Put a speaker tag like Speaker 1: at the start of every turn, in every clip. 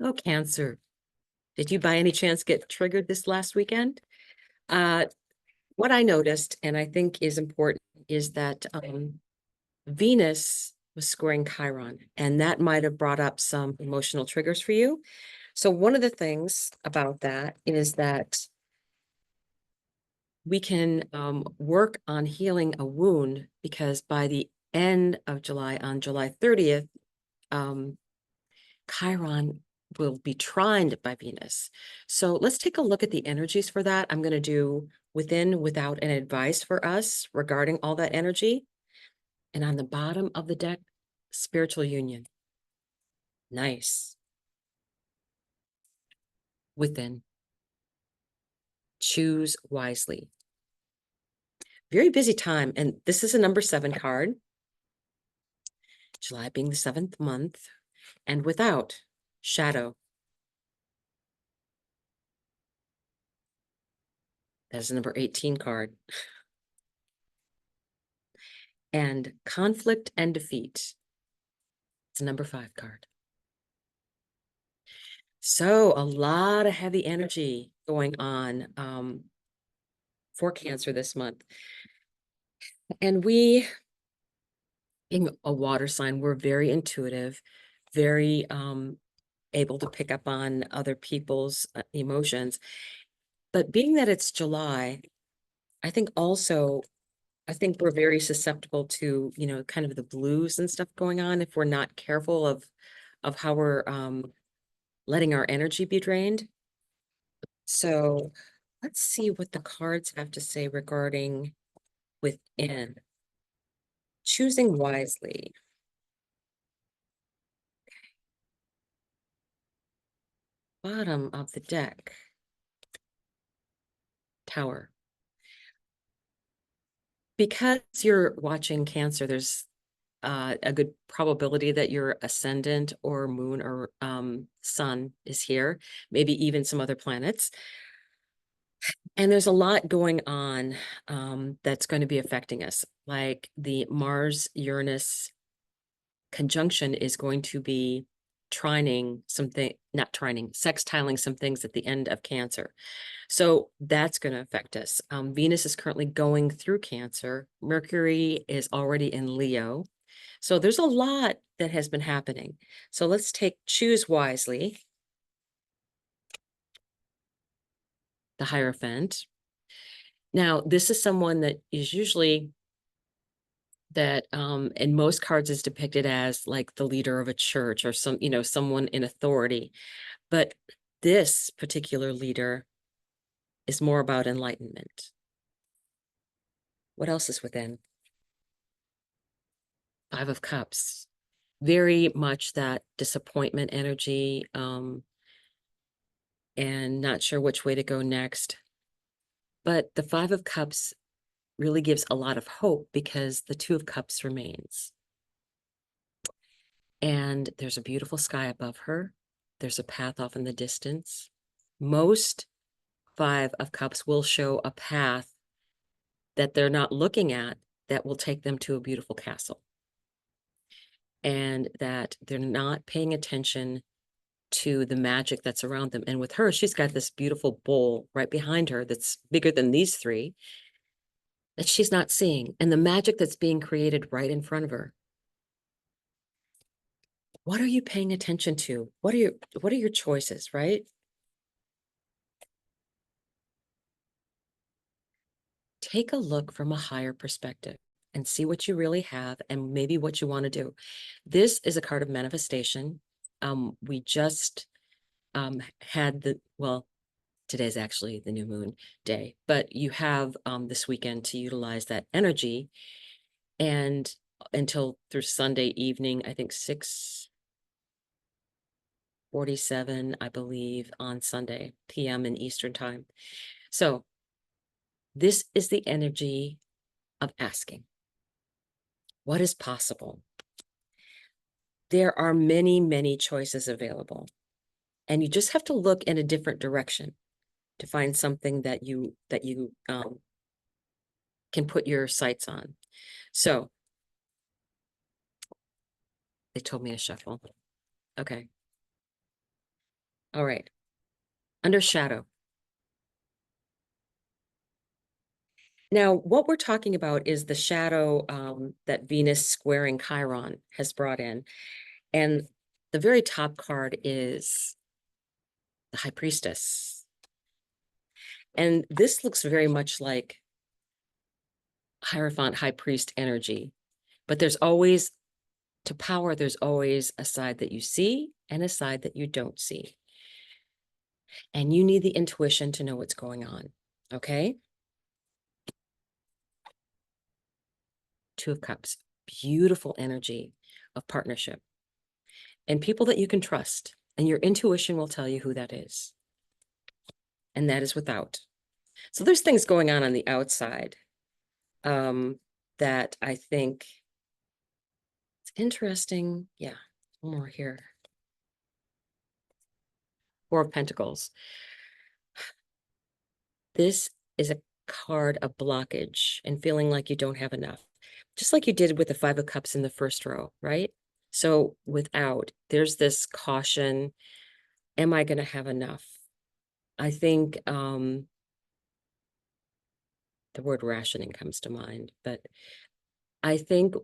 Speaker 1: Oh, Cancer. Did you by any chance get triggered this last weekend? Uh, what I noticed, and I think is important, is that Venus was squaring Chiron, and that might have brought up some emotional triggers for you. So one of the things about that is that we can work on healing a wound, because by the end of July, on July 30th, um, Chiron will be trined by Venus. So let's take a look at the energies for that. I'm going to do within, without, and advice for us regarding all that energy. And on the bottom of the deck, spiritual union. Nice. Within, choose wisely. Very busy time. And this is a number 7 card. July being the 7th month. And without, shadow. That is the number 18 card. And conflict and defeat. It's a number 5 card. So a lot of heavy energy going on for Cancer this month. And we, being a water sign, we're very intuitive, very able to pick up on other people's emotions. But being that it's July, I think we're very susceptible to, kind of the blues and stuff going on if we're not careful of how we're letting our energy be drained. So let's see what the cards have to say regarding within. Choosing wisely. Bottom of the deck. Tower. Because you're watching Cancer, there's a good probability that your ascendant or moon or sun is here, maybe even some other planets. And there's a lot going on that's going to be affecting us. Like the Mars-Uranus conjunction is going to be trining something, not trining, sextiling some things at the end of Cancer. So that's going to affect us. Venus is currently going through Cancer. Mercury is already in Leo. So there's a lot that has been happening. So let's choose wisely. The Hierophant. Now, this is someone that is usually that in most cards is depicted as like the leader of a church or someone in authority. But this particular leader is more about enlightenment. What else is within? 5 of Cups. Very much that disappointment energy, and not sure which way to go next. But the 5 of Cups really gives a lot of hope because the 2 of Cups remains. And there's a beautiful sky above her. There's a path off in the distance. Most 5 of Cups will show a path that they're not looking at that will take them to a beautiful castle. And that they're not paying attention to the magic that's around them. And with her, she's got this beautiful bowl right behind her that's bigger than these 3 that she's not seeing, and the magic that's being created right in front of her. What are you paying attention to? What are your choices, right? Take a look from a higher perspective and see what you really have and maybe what you want to do. This is a card of manifestation. We just had today's actually the new moon day, but you have this weekend to utilize that energy, and until through Sunday evening, I think 6:47, I believe, on Sunday p.m. in Eastern time. So this is the energy of asking. What is possible? There are many, many choices available, and you just have to look in a different direction to find something that you can put your sights on. So they told me to shuffle. Okay. All right. Under shadow. Now, what we're talking about is the shadow that Venus squaring Chiron has brought in. And the very top card is the High Priestess. And this looks very much like Hierophant High Priest energy. But there's always, to power, there's always a side that you see and a side that you don't see. And you need the intuition to know what's going on. Okay? Two of Cups. Beautiful energy of partnership. And people that you can trust. And your intuition will tell you who that is. And that is without. So there's things going on the outside that I think it's interesting. Yeah, one more here. Four of Pentacles. This is a card of blockage and feeling like you don't have enough, just like you did with the Five of Cups in the first row, right? So without, there's this caution. Am I going to have enough? I think the word rationing comes to mind, but I think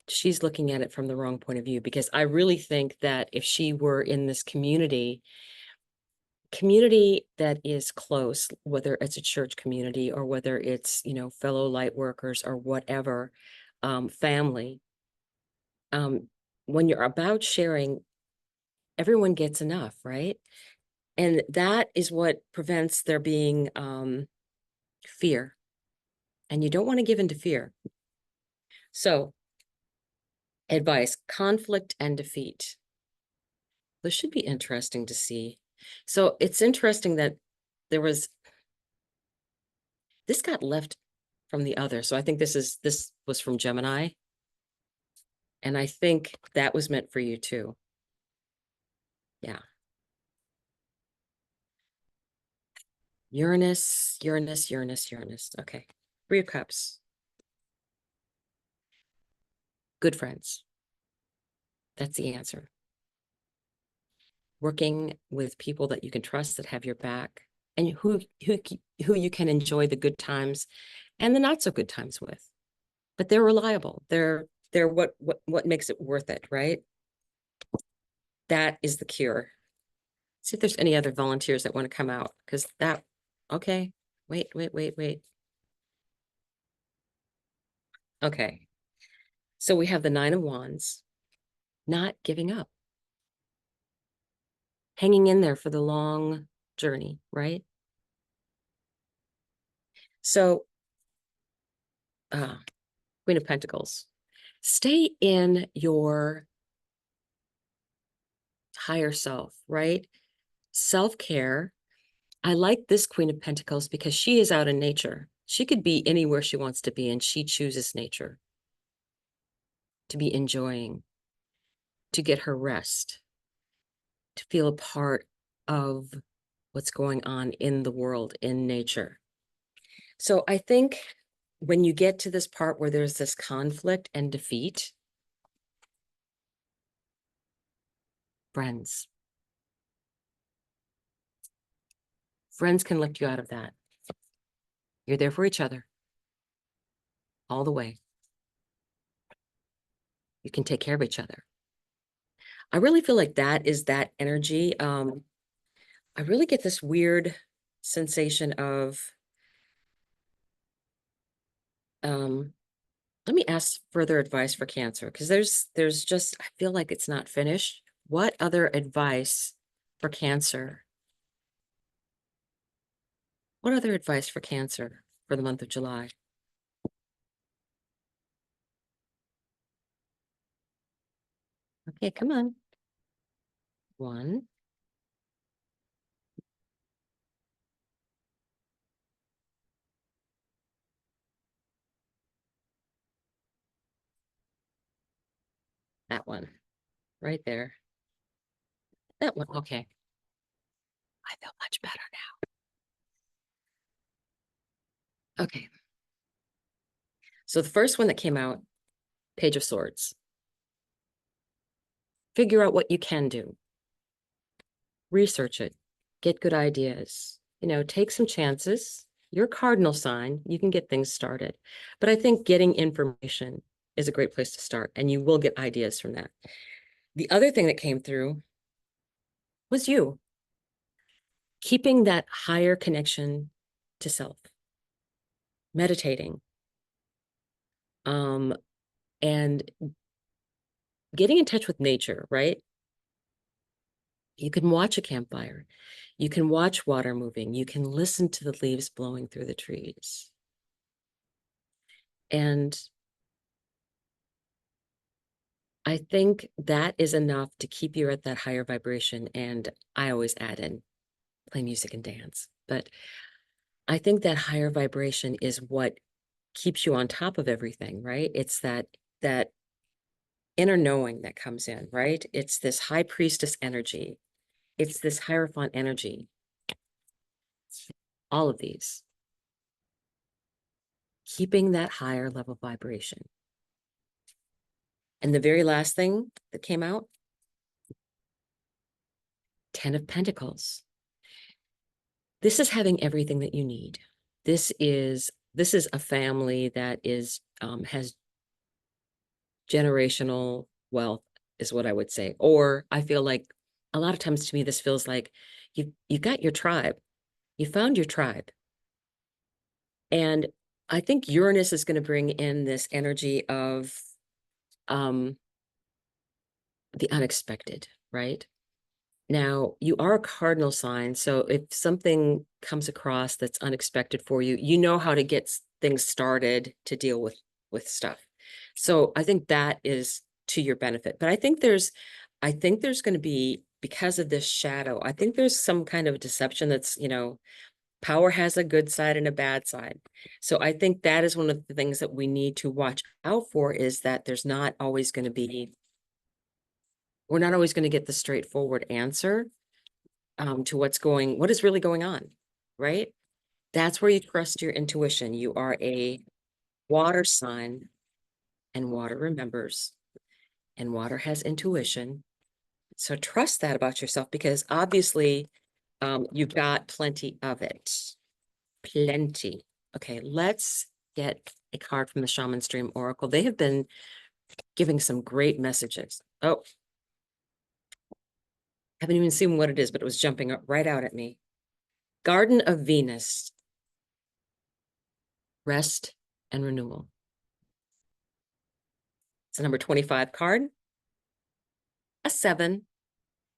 Speaker 1: she's looking at it from the wrong point of view, because I really think that if she were in this community that is close, whether it's a church community or whether it's, you know, fellow light workers or whatever, family, when you're about sharing, everyone gets enough, right? And that is what prevents there being fear. And you don't want to give into fear. So, advice: conflict and defeat. This should be interesting to see. So it's interesting that this got left from the other. So I think this was from Gemini. And I think that was meant for you too. Yeah. Uranus, Uranus, Uranus, Uranus. Okay. Three of Cups. Good friends. That's the answer. Working with people that you can trust, that have your back, and who you can enjoy the good times and the not so good times with. But they're reliable. They're what makes it worth it, right? That is the cure. See if there's any other volunteers that want to come out, because that, okay. Wait. Okay. So we have the Nine of Wands, not giving up, hanging in there for the long journey, right? So, Queen of Pentacles, stay in your higher self, right? Self-care. I like this Queen of Pentacles because she is out in nature. She could be anywhere she wants to be, and she chooses nature to be enjoying, to get her rest, to feel a part of what's going on in the world, in nature. So I think when you get to this part where there's this conflict and defeat, friends can lift you out of that. You're there for each other all the way. You can take care of each other. I really feel like that is that energy. I really get this weird sensation of, let me ask further advice for Cancer, because there's just, I feel like it's not finished. What other advice for Cancer? What other advice for Cancer for the month of July? Okay, come on. One. That one. Right there. That one. Okay. I feel much better now. Okay. So the first one that came out, Page of Swords. Figure out what you can do. research it, get good ideas, take some chances. Your cardinal sign, you can get things started. But I think getting information is a great place to start, and you will get ideas from that. The other thing that came through was you keeping that higher connection to self, meditating, and getting in touch with nature, right? You can watch a campfire. You can watch water moving. You can listen to the leaves blowing through the trees. And I think that is enough to keep you at that higher vibration. And I always add in play music and dance. But I think that higher vibration is what keeps you on top of everything, right? It's that inner knowing that comes in, right? It's this high priestess energy. It's this Hierophant energy. All of these. Keeping that higher level vibration. And the very last thing that came out, 10 of Pentacles. This is having everything that you need. This is a family that has generational wealth, is what I would say. Or I feel like a lot of times to me, this feels like you got your tribe. You found your tribe. And I think Uranus is going to bring in this energy of the unexpected, right? Now, you are a cardinal sign, so if something comes across that's unexpected for you, you know how to get things started to deal with stuff. So I think that is to your benefit. But I think there's going to be, because of this shadow, I think there's some kind of deception that's, power has a good side and a bad side. So I think that is one of the things that we need to watch out for, is that we're not always going to get the straightforward answer to what is really going on, right? That's where you trust your intuition. You are a water sign, and water remembers, and water has intuition. So trust that about yourself, because obviously you've got plenty of it. Plenty. Okay, let's get a card from the Shaman Stream Oracle. They have been giving some great messages. Oh, haven't even seen what it is, but it was jumping right out at me. Garden of Venus. Rest and renewal. It's a number 25 card. A 7.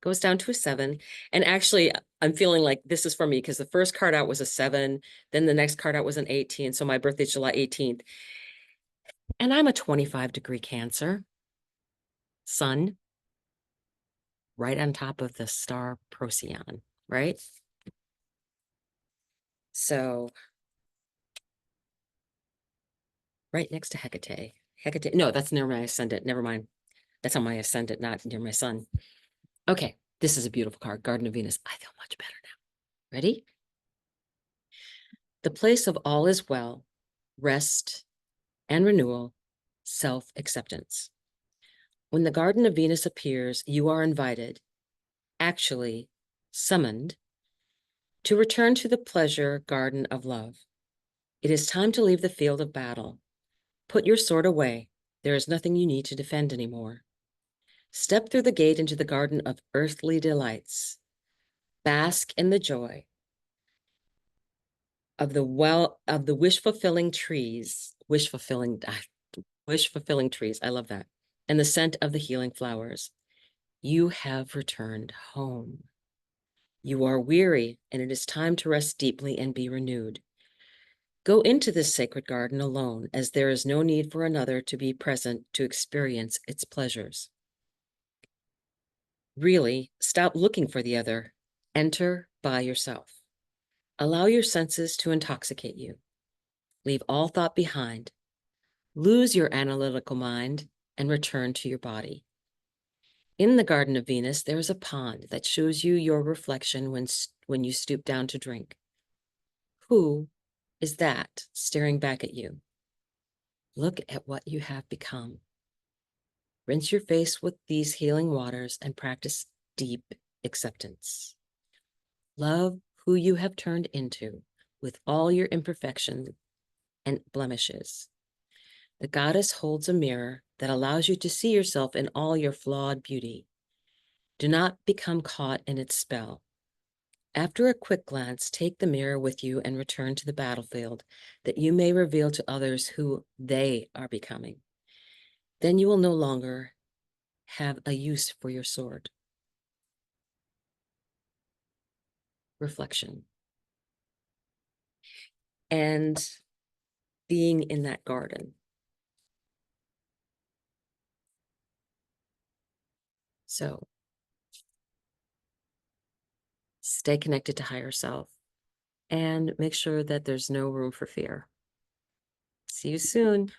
Speaker 1: Goes down to a 7. And actually, I'm feeling like this is for me, because the first card out was a 7. Then the next card out was an 18. So my birthday's July 18th. And I'm a 25-degree Cancer. Sun. Right on top of the star Procyon, right? So right next to Hecate. Hecate, no, that's near my ascendant. Never mind. That's on my ascendant, not near my sun. Okay, this is a beautiful card, Garden of Venus. I feel much better now. Ready? The place of all is well, rest and renewal, self-acceptance. When the Garden of Venus appears, you are invited, actually summoned, to return to the pleasure garden of love. It is time to leave the field of battle. Put your sword away. There is nothing you need to defend anymore. Step through the gate into the garden of earthly delights. Bask in the joy of the wish-fulfilling trees. Wish-fulfilling trees. I love that. And the scent of the healing flowers. You have returned home. You are weary, and it is time to rest deeply and be renewed. Go into this sacred garden alone, as there is no need for another to be present to experience its pleasures. Really, stop looking for the other. Enter by yourself. Allow your senses to intoxicate you. Leave all thought behind. Lose your analytical mind and return to your body. In the Garden of Venus, there is a pond that shows you your reflection when you stoop down to drink. Who is that staring back at you? Look at what you have become. Rinse your face with these healing waters and practice deep acceptance. Love who you have turned into with all your imperfections and blemishes. The goddess holds a mirror that allows you to see yourself in all your flawed beauty. Do not become caught in its spell. After a quick glance, take the mirror with you and return to the battlefield, that you may reveal to others who they are becoming. Then you will no longer have a use for your sword. Reflection. And being in that garden. So stay connected to higher self and make sure that there's no room for fear. See you soon.